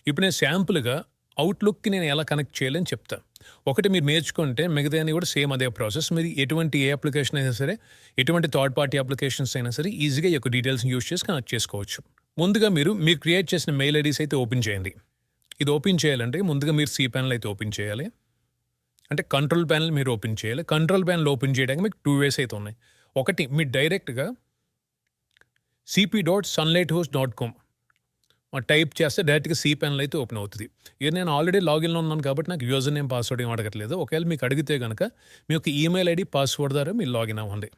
ఇప్పుడు నేను శాంపుల్‌గా అవుట్‌లుక్‌కి నేను ఎలా కనెక్ట్ చేయాలని చెప్తా. ఒకటి మీరు నేర్చుకుంటే మిగతాయన్ని కూడా సేమ్ అదే ప్రాసెస్. మీరు ఎటువంటి ఏ అప్లికేషన్ అయినా సరే, ఎటువంటి థర్డ్ పార్టీ అప్లికేషన్స్ అయినా సరే ఈజీగా ఈ యొక్క డీటెయిల్స్‌ని యూజ్ చేసి కనెక్ట్ చేసుకోవచ్చు. ముందుగా మీరు క్రియేట్ చేసిన మెయిల్ ఐడీస్ అయితే ఓపెన్ చేయండి. ఇది ఓపెన్ చేయాలంటే ముందుగా మీరు cPanel అయితే ఓపెన్ చేయాలి. అంటే కంట్రోల్ ప్యానెల్ మీరు ఓపెన్ చేయాలి. కంట్రోల్ ప్యానెల్ ఓపెన్ చేయడానికి మీకు 2 వేస్ అయితే ఉన్నాయి. ఒకటి మీరు డైరెక్ట్‌గా cp.sunlighthost.com టైప్ చేస్తే డైరెక్ట్‌గా cPanel అయితే ఓపెన్ అవుతది. ఇది నేను ఆల్రెడీ లాగిన్‌లో ఉన్నాను కాబట్టి నాకు యూజర్ నేమ్, పాస్వర్డ్ ఏం అడగట్లేదు. ఒకవేళ మీకు అడిగితే గనక మీ యొక్క ఈమెయిల్ ఐడీ, పాస్వర్డ్ ద్వారా మీరు లాగిన్ అవ్వండి.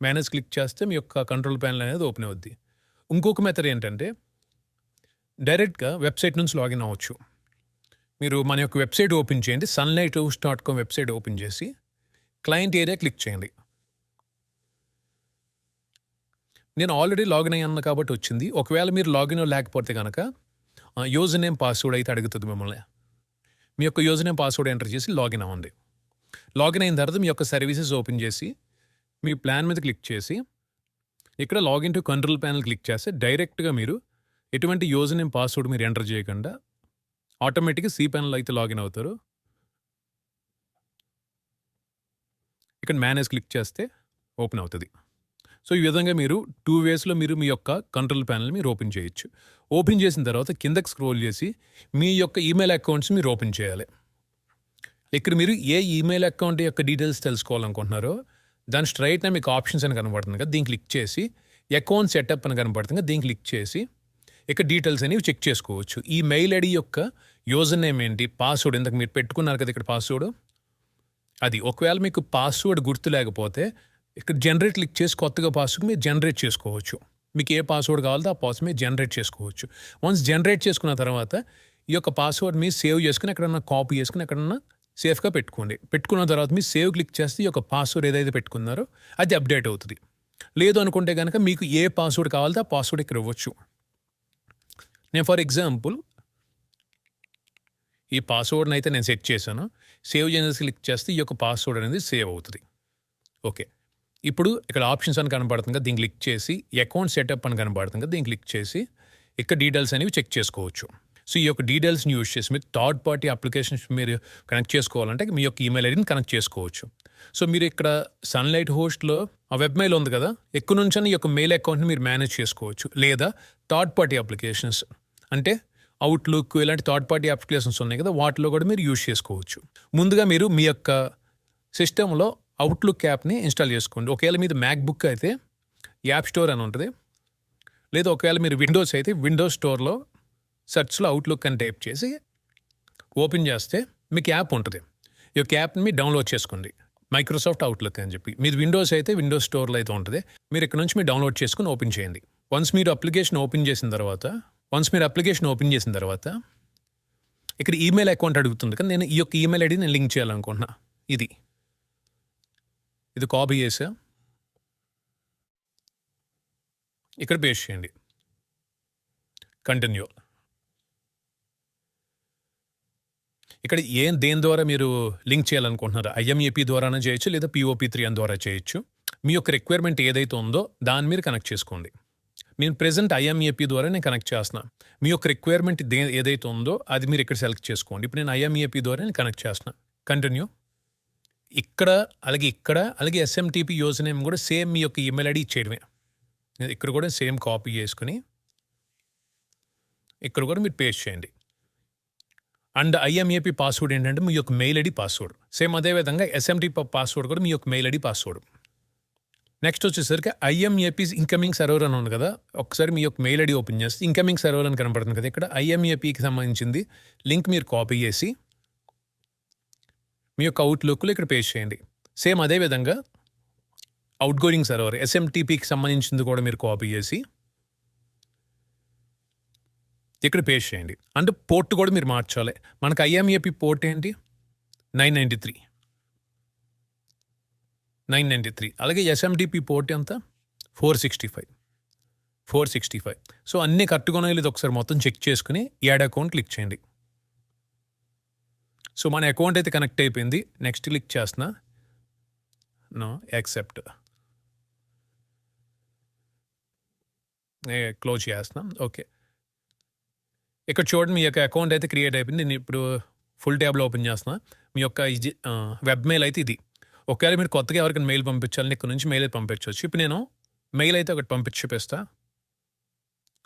మేనేజ్ క్లిక్ చేస్తే మీ యొక్క కంట్రోల్ ప్యానెల్ అనేది ఓపెన్ అవుద్ది. ఇంకొక మెథడ్ ఏంటంటే డైరెక్ట్‌గా వెబ్‌సైట్ నుంచి లాగిన్ అవ్వచ్చు. మీరు మన యొక్క వెబ్‌సైట్ ఓపెన్ చేయండి. sunlighthost.com వెబ్‌సైట్ ఓపెన్ చేసి క్లయింట్ ఏరియా క్లిక్ చేయండి. నేను ఆల్రెడీ లాగిన్ అయ్యాను కాబట్టి వచ్చింది. ఒకవేళ మీరు లాగిన్ లేకపోతే గనక యూజర్ నేమ్, పాస్వర్డ్ అయితే అడుగుతది మిమ్మల్ని. మీ యొక్క యూజర్ నేమ్, పాస్వర్డ్ ఎంటర్ చేసి లాగిన్ అవ్వండి. లాగిన్ అయిన తర్వాత మీ యొక్క సర్వీసెస్ ఓపెన్ చేసి మీ ప్లాన్ మీద క్లిక్ చేసి ఇక్కడ login to control panel click చేస్తే డైరెక్ట్‌గా మీరు ఎటువంటి యూజర్ నేమ్, పాస్వర్డ్ మీరు ఎంటర్ చేయకుండా ఆటోమేటిక్‌గా cPanel అయితే లాగిన్ అవుతారు. ఇక్కడ మేనేజ్ క్లిక్ చేస్తే ఓపెన్ అవుతది. సో, ఈ విధంగా మీరు 2 వేస్‌లో మీరు మీ యొక్క కంట్రోల్ ప్యానెల్ మీరు ఓపెన్ చేయొచ్చు. ఓపెన్ చేసిన తర్వాత కిందకి స్క్రోల్ చేసి మీ యొక్క ఈమెయిల్ అకౌంట్స్ మీరు ఓపెన్ చేయాలి. ఇక్కడ మీరు ఏ ఈమెయిల్ అకౌంట్ యొక్క డీటెయిల్స్ తెలుసుకోవాలనుకుంటున్నారో దాని స్ట్రెయిట్‌న మీకు ఆప్షన్స్ అని కనబడుతుంది కదా! దీన్ని క్లిక్ చేసి అకౌంట్ సెటప్ అని కనబడుతుంది కదా! దీన్ని క్లిక్ చేసి ఇక్కడ డీటెయిల్స్ అనేవి చెక్ చేసుకోవచ్చు. ఈ మెయిల్ ఐడీ యొక్క యూజర్ నేమ్ ఏంటి, పాస్వర్డ్ ఇందాక మీరు పెట్టుకున్నారు కదా ఇక్కడ పాస్వర్డ్ అది. ఒకవేళ మీకు పాస్వర్డ్ గుర్తు లేకపోతే ఇక్కడ జనరేట్ క్లిక్ చేసి కొత్తగా పాస్వర్డ్ మీరు జనరేట్ చేసుకోవచ్చు. మీకు ఏ పాస్వర్డ్ కావాలో ఆ పాస్వర్డ్ మీరు జనరేట్ చేసుకోవచ్చు. వన్స్ జనరేట్ చేసుకున్న తర్వాత ఈ యొక్క పాస్వర్డ్ మీరు సేవ్ చేసుకుని ఎక్కడన్నా కాపీ చేసుకుని ఎక్కడన్నా సేఫ్‌గా పెట్టుకోండి. పెట్టుకున్న తర్వాత మీరు సేవ్ క్లిక్ చేస్తే ఈ యొక్క పాస్వర్డ్ ఏదైతే పెట్టుకున్నారో అది అప్డేట్ అవుతది. లేదు అనుకుంటే గనక మీకు ఏ పాస్వర్డ్ కావాలో ఆ పాస్వర్డ్ ఇక్కడ ఇవ్వచ్చు. నేను ఫర్ ఎగ్జాంపుల్ ఈ పాస్వర్డ్‌ని అయితే నేను సెట్ చేశాను. సేవ్ చేసేసి క్లిక్ చేస్తే ఈ యొక్క పాస్వర్డ్ అనేది సేవ్ అవుతది. ఓకే. ఇప్పుడు ఇక్కడ ఆప్షన్స్ అని కనబడుతుంది కదా! దీన్ని క్లిక్ చేసి అకౌంట్ సెటప్ అని కనబడుతుంది కదా! దీన్ని క్లిక్ చేసి ఇక్కడ డీటెయిల్స్ అనేవి చెక్ చేసుకోవచ్చు. సో, ఈ యొక్క డీటెయిల్స్‌ని యూజ్ చేసి మీరు థర్డ్ పార్టీ అప్లికేషన్స్ మీరు కనెక్ట్ చేసుకోవాలంటే మీ యొక్క ఈమెయిల్ ఐడీని కనెక్ట్ చేసుకోవచ్చు. సో, మీరు ఇక్కడ సన్‌లైట్ హోస్ట్‌లో ఆ వెబ్ మెయిల్ ఉంది కదా! ఎక్కడి నుంచైనా ఈ యొక్క మెయిల్ అకౌంట్‌ని మీరు మేనేజ్ చేసుకోవచ్చు. లేదా థర్డ్ పార్టీ అప్లికేషన్స్ అంటే అవుట్‌లుక్ ఇలాంటి థర్డ్ పార్టీ అప్లికేషన్స్ ఉన్నాయి కదా! వాటిలో కూడా మీరు యూజ్ చేసుకోవచ్చు. ముందుగా మీరు మీ యొక్క సిస్టమ్‌లో అవుట్‌లుక్ యాప్‌ని ఇన్‌స్టాల్ చేసుకోండి. ఒకవేళ మీది మ్యాక్‌బుక్ అయితే యాప్ స్టోర్ అని ఉంటది. లేదా ఒకవేళ మీరు విండోస్ అయితే విండోస్ స్టోర్‌లో సెర్చ్‌లో అవుట్‌లుక్ అని టైప్ చేసి ఓపెన్ చేస్తే మీకు యాప్ ఉంటది. ఈ యొక్క యాప్‌ని మీరు డౌన్‌లోడ్ చేసుకోండి. మైక్రోసాఫ్ట్ అవుట్‌లుక్ అని చెప్పి. మీది విండోస్ అయితే విండోస్ స్టోర్‌లో అయితే ఉంటది. మీరు ఇక్కడ నుంచి మీరు డౌన్‌లోడ్ చేసుకొని ఓపెన్ చేయండి. వన్స్ మీరు అప్లికేషన్ ఓపెన్ చేసిన తర్వాత ఇక్కడ ఈమెయిల్ అకౌంట్ అడుగుతుంది కదా! నేను ఈ యొక్క ఈమెయిల్ ఐడీ నేను లింక్ చేయాలనుకుంటున్నా. ఇది కాపీ చేసా. ఇక్కడ పేస్ట్ చేయండి. కంటిన్యూ. ఇక్కడ దేని ద్వారా మీరు లింక్ చేయాలనుకుంటున్నారో IMAP ద్వారానే చేయొచ్చు లేదా POP3 అని ద్వారా చేయొచ్చు. మీ యొక్క రిక్వైర్మెంట్ ఏదైతే ఉందో దాన్ని మీరు కనెక్ట్ చేసుకోండి. నేను ప్రెజెంట్ IMAP ద్వారా నేను కనెక్ట్ చేస్తున్నా. మీ యొక్క రిక్వైర్మెంట్ ఏదైతే ఉందో అది మీరు ఇక్కడ సెలెక్ట్ చేసుకోండి. ఇప్పుడు నేను IMAP ద్వారా నేను కనెక్ట్ చేస్తున్నా. కంటిన్యూ. ఇక్కడ అలాగే SMTP యూజర్ నేమ్ కూడా సేమ్ మీ యొక్క ఈమెయిల్ ఐడీ ఇచ్చేయడమే. ఇక్కడ కూడా సేమ్ కాపీ చేసుకొని ఇక్కడ కూడా మీరు పేస్ట్ చేయండి. అండ్ IMAP పాస్వర్డ్ ఏంటంటే మీ యొక్క మెయిల్ ఐడీ పాస్వర్డ్. సేమ్ అదే విధంగా SMTP పాస్వర్డ్ కూడా మీ యొక్క మెయిల్ ఐడీ పాస్వర్డ్. నెక్స్ట్ వచ్చేసరికి IMAP ఇన్కమింగ్ సర్వర్ అని ఉంది కదా! ఒకసారి మీ యొక్క మెయిల్ ఐడీ ఓపెన్ చేస్తే ఇన్కమింగ్ సర్వర్ అని కనపడుతుంది కదా! ఇక్కడ IMAPకి సంబంధించింది లింక్ మీరు కాపీ చేసి మీ యొక్క అవుట్‌లుక్‌లో ఇక్కడ పేస్ట్ చేయండి. సేమ్ అదే విధంగా అవుట్ గోయింగ్ సర్వర్ SMTPకి సంబంధించింది కూడా మీరు కాపీ చేసి ఇక్కడ పేస్ట్ చేయండి. అంటే పోర్ట్ కూడా మీరు మార్చాలి. మనకు IMAP పోర్ట్ ఏంటి? 993. అలాగే SMTP పోర్ట్ ఎంత? 465. సో, అన్నీ కరెక్ట్‌గా ఉన్నాయో లేదో ఒకసారి మొత్తం చెక్ చేసుకొని యాడ్ అకౌంట్ క్లిక్ చేయండి. సో, మన అకౌంట్ అయితే కనెక్ట్ అయిపోయింది. నెక్స్ట్ క్లిక్ చేస్తున్నా. యాక్సెప్ట్. క్లోజ్ చేస్తున్నాం. ఓకే. ఇక్కడ చూడండి మీ యొక్క అకౌంట్ అయితే క్రియేట్ అయిపోయింది. నేను ఇప్పుడు ఫుల్ ట్యాబ్‌లో ఓపెన్ చేస్తున్నా. మీ యొక్క వెబ్ మెయిల్ అయితే ఇది. ఒకవేళ మీరు కొత్తగా ఎవరికైనా మెయిల్ పంపించాలని ఇక్కడ నుంచి మెయిల్ అయితే పంపించొచ్చు. ఇప్పుడు నేను మెయిల్ అయితే ఒకటి పంపించి చూపిస్తా.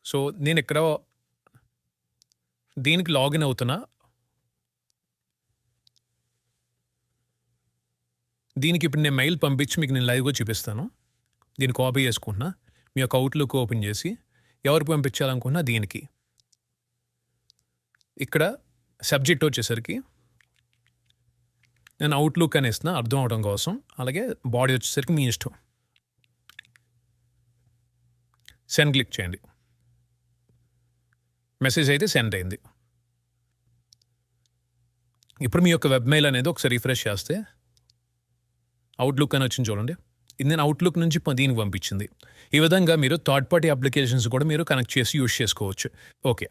సో, నేనిక్కడ దీనికి లాగిన్ అవుతున్నా. దీనికి ఇప్పుడు నేను మెయిల్ పంపించి మీకు నేను లైవ్‌గా చూపిస్తాను. దీన్ని కాపీ చేసుకుంటున్నా. మీ యొక్క అవుట్‌లుక్ ఓపెన్ చేసి ఎవరికి పంపించాలనుకున్నా దీనికి. ఇక్కడ సబ్జెక్ట్ వచ్చేసరికి నేను అవుట్‌లుక్ అని ఇస్తున్నా అర్థం అవ్వడం కోసం. అలాగే బాడీ వచ్చేసరికి మీ ఇష్టం. సెండ్ క్లిక్ చేయండి. మెసేజ్ అయితే సెండ్ అయింది. ఇప్పుడు మీ యొక్క వెబ్ మెయిల్ అనేది ఒకసారి రిఫ్రెష్ చేస్తే అవుట్‌లుక్ అని వచ్చింది చూడండి. ఇది నేను అవుట్‌లుక్ నుంచి దీనికి పంపించింది. ఈ విధంగా మీరు థర్డ్ పార్టీ అప్లికేషన్స్ కూడా మీరు కనెక్ట్ చేసి యూజ్ చేసుకోవచ్చు. ఓకే.